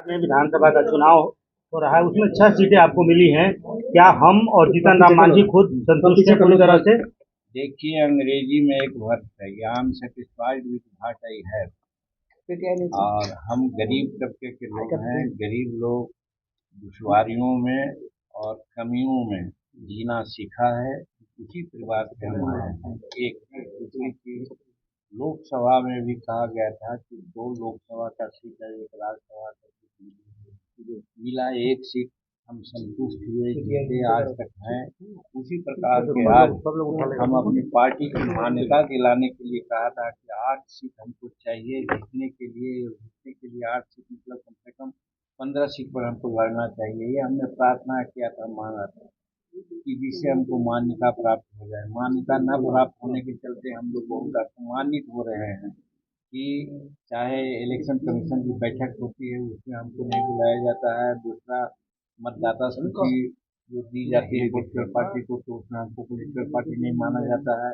में विधानसभा का चुनाव हो रहा है, उसमें 6 सीटें आपको मिली हैं। क्या हम और जीतन राम मांझी खुद संतुष्ट हैं पूरी तरह से? देखिए, अंग्रेजी में एक वर्ड है, I am satisfied with what I have. और हम गरीब तबके के लोग हैं। गरीब लोग दुश्वारियों में और कमियों में जीना सीखा है। उसी परिवार से हम आए हैं। एक दूसरी चीज, लोकसभा में भी कहा गया था कि 2 लोकसभा का सीट है, एक राज्यसभा का सीट जो मिला, एक सीट हम संतुष्ट हुए, जीते आज तक हैं। उसी प्रकार के आज हम अपनी पार्टी की मान्यता दिलाने के लिए कहा था कि 8 सीट हमको चाहिए जीतने के लिए 8 सीट मतलब कम से कम 15 सीट पर हमको लड़ना चाहिए। ये हमने प्रार्थना किया था, मांगा था कि जिससे हमको मान्यता प्राप्त हो जाए। मान्यता न प्राप्त होने के चलते हम लोग बहुत अपमानित हो रहे हैं कि चाहे इलेक्शन कमीशन की बैठक होती है उसमें हमको नहीं बुलाया जाता है। दूसरा, मतदाता सूची जो दी जाती है पॉलिटिकल पार्टी को, तो उसमें हमको पॉलिटिकल पार्टी नहीं माना जाता है,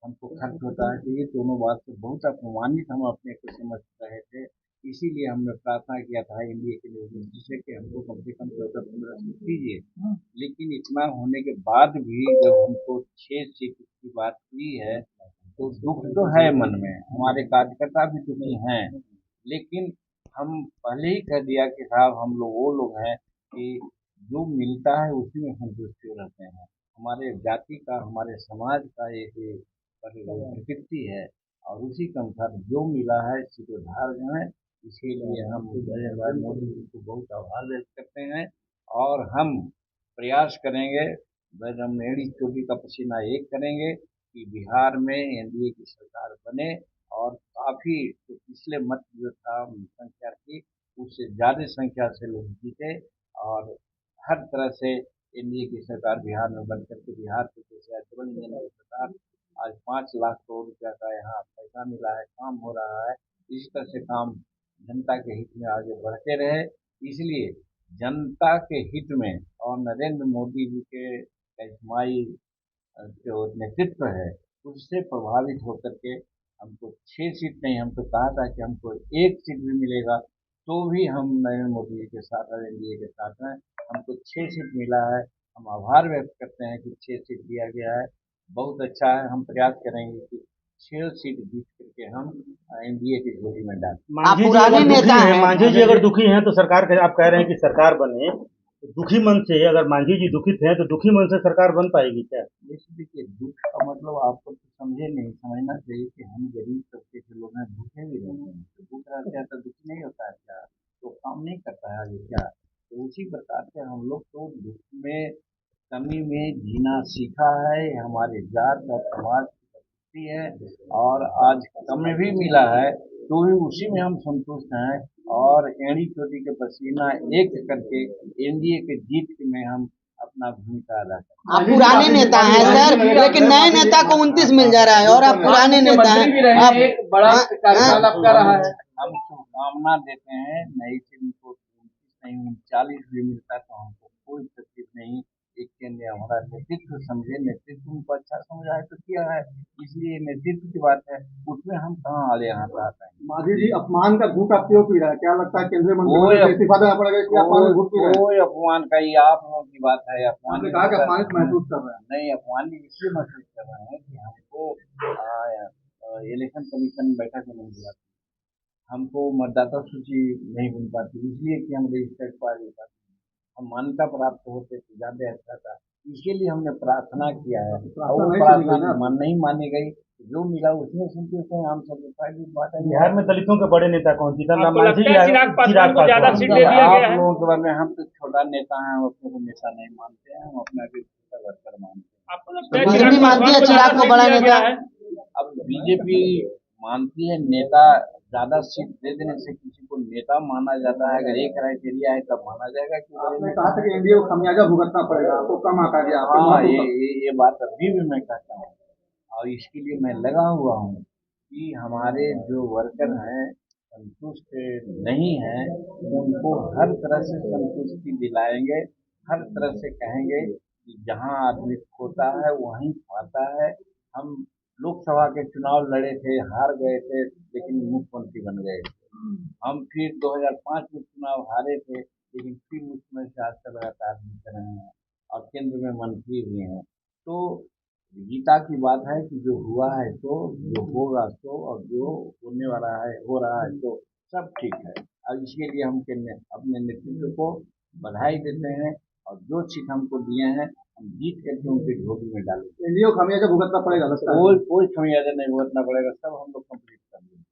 हमको खर्च होता है। तो ये दोनों बात से बहुत अपमानित हम अपने को समझ रहे थे। इसीलिए हमने प्रार्थना किया था एनडीए के लिए, जिससे कि हमको कम से कम 14-15 सीट दीजिए। लेकिन इतना होने के बाद भी जब हमको 6 सीट की बात हुई है तो दुख तो है मन में, हमारे कार्यकर्ता भी दुखी हैं। लेकिन हम पहले ही कह दिया कि साहब हम लोग वो लोग हैं कि जो मिलता है उसी में संतुष्ट रहते हैं। हमारे जाति का, हमारे समाज का एक प्रकृति है और उसी के अनुसार जो मिला है सीधोधार जो है। इसके लिए हम नरेंद्र भाई मोदी जी को बहुत आभार व्यक्त करते हैं और हम प्रयास करेंगे, हम एड़ी चोटी का पसीना एक करेंगे कि बिहार में एनडीए की सरकार बने और काफी जो पिछले मत जो था संख्या की उससे ज्यादा संख्या से लोग जीते और हर तरह से एनडीए की सरकार बिहार में बन करके बिहार को जैसे डबल इंजन की सरकार, आज 5 लाख करोड़ रुपया का यहाँ पैसा मिला है, काम हो रहा है। इसी तरह से काम जनता के हित में आगे बढ़ते रहे। इसलिए जनता के हित में और नरेंद्र मोदी जी के रहनुमाई जो नेतृत्व है उससे प्रभावित होकर के हमको 6 सीट नहीं, हम तो कहा था कि हमको 1 सीट भी मिलेगा तो भी हम नरेंद्र मोदी जी के साथ और एनडीए के साथ हैं। हमको 6 सीट मिला है, हम आभार व्यक्त करते हैं कि 6 सीट दिया गया है, बहुत अच्छा है। हम प्रयास करेंगे कि 6 सीट जीत करके हम एनडीए की झोली में डालें। मांझी जी अगर दुखी हैं, मांझी जी अगर दुखी हैं तो सरकार आप कह रहे हैं कि सरकार बने, तो दुखी मन से, अगर मांझी जी दुखित हैं तो दुखी मन से सरकार बन पाएगी क्या? देखिए, दुख का मतलब आपको तो समझना चाहिए कि हम गरीब तबके के लोग हैं, भूखे भी रहते हैं। तो भूख रहते हैं तो दुख नहीं होता है क्या? तो काम नहीं करता है आगे क्या? तो उसी प्रकार से हम लोग तो दुख में, कमी में जीना सीखा है। हमारे जात और समाज की प्रकृति है और आज कम भी मिला है तो भी उसी में हम संतुष्ट हैं और एड़ी चोटी के पसीना एक करके एनडीए के जीत में हम अपना भूमिका अदा करें। आप पुराने नेता हैं सर, लेकिन नए नेता को 29 मिल जा रहा है और आप पुराने नेता हैं। आप एक बड़ा कार्यकाल आपका रहा है। हम शुभकामना देते हैं, नई टीम को 29 नहीं 39 भी मिलता तो हमको कोई तकलीफ नहीं। एक केंद्र हमारा नेतृत्व समझे, नेतृत्व उनको अच्छा समझा है तो किया है, इसलिए नेतृत्व की बात है, उसमें हम कहाँ आले यहाँ पर आते हैं। मांझी जी, अपमान का घूंट आप क्यों पी रहा है? क्या लगता है केंद्रीय मंत्री को इस्तीफा देना पड़ेगा इसलिए अपमान का घूंट पी रहे हैं? कोई अपमान का, ये आप लोगों की बात है। आपने कहा कि अपमानित महसूस कर रहे हैं। नहीं, अपमानित इसलिए महसूस कर रहे हैं कि हमको इलेक्शन कमीशन बैठक में नहीं बुलाते, हमको मतदाता सूची नहीं बन पाती, इसलिए कि हम रजिस्टर्ड पार्टी पाते, हम मान्यता प्राप्त होते तो ज्यादा अच्छा था। इसके लिए हमने प्रार्थना किया है और वो प्रार्थना नहीं मानी गई। जो मिला उसमें संतुष्ट है, हम सब बात है। बिहार में दलितों के बड़े नेता कौन? जीतन राम मांझी आप लोगों के बारे में, हम तो छोटा नेता हैं, हम अपने को नेता नहीं मानते हैं, हम अपना वर्कर मानते हैं। बीजेपी मानती है चिराग को बड़ा नेता? अब बीजेपी मानती है नेता, ज्यादा सीट दे देने से किसी को नेता माना जाता है? अगर एक क्राइटेरिया है तब माना जाएगा कि आपने कहा था कि एनडीए को खमियाजा भुगतना पड़ेगा, आपको कम आका दिया। हाँ, ये बात अभी भी मैं कहता हूँ और इसके लिए मैं लगा हुआ हूँ कि हमारे जो वर्कर हैं संतुष्ट नहीं है, उनको हर तरह से संतुष्टि दिलाएंगे, हर तरह से कहेंगे कि जहाँ आदमी खोता है वहीं पाता है। हम लोकसभा के चुनाव लड़े थे, हार गए थे, लेकिन मुख्यमंत्री बन गए। हम फिर 2005 में चुनाव हारे थे, लेकिन फिर उसमें से आज तक लगातार जीत रहे हैं और केंद्र में मंत्री भी हैं। तो गीता की बात है कि जो हुआ है तो, जो होगा तो, और जो होने वाला है हो रहा है तो सब ठीक है। और इसके लिए हम अपने नेतृत्व को बधाई देते हैं और जो सीट हमको दिए हैं हम जीत करके उनके झोली में डालेंगे। एनडीए को खामियाजा भुगतना पड़ेगा लगता है। कोई खमियाजा नहीं भुगतना पड़ेगा, सब हम लोग कंप्लीट कर देंगे।